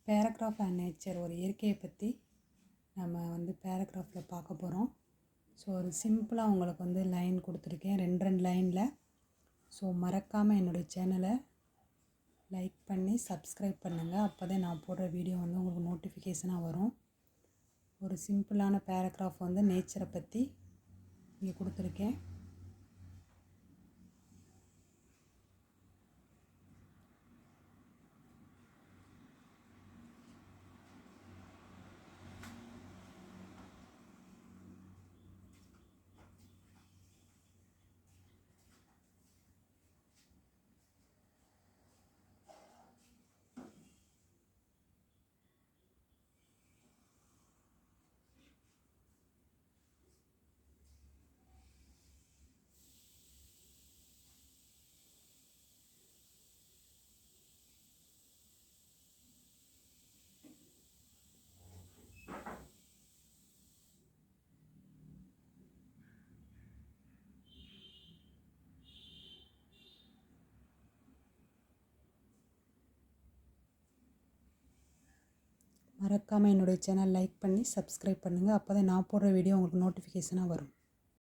Paragraph and nature ஒரு இயற்கையை பற்றி நம்ம பேராகிராஃபில் பார்க்க போகிறோம். ஸோ ஒரு சிம்பிளாக உங்களுக்கு லைன் கொடுத்துருக்கேன், ரெண்டு லைனில். ஸோ மறக்காமல் என்னுடைய சேனலை லைக் பண்ணி சப்ஸ்கிரைப் பண்ணுங்கள். அப்போ தான் நான் போடுற வீடியோ உங்களுக்கு நோட்டிஃபிகேஷனாக வரும். ஒரு சிம்பிளான பேராகிராஃப் நேச்சரை பற்றி இங்கே கொடுத்துருக்கேன். மறக்காமல் என்னுடைய சேனல் லைக் பண்ணி சப்ஸ்கிரைப் பண்ணுங்கள். அப்போ தான் நான் போடுற வீடியோ உங்களுக்கு நோட்டிஃபிகேஷனாக வரும்.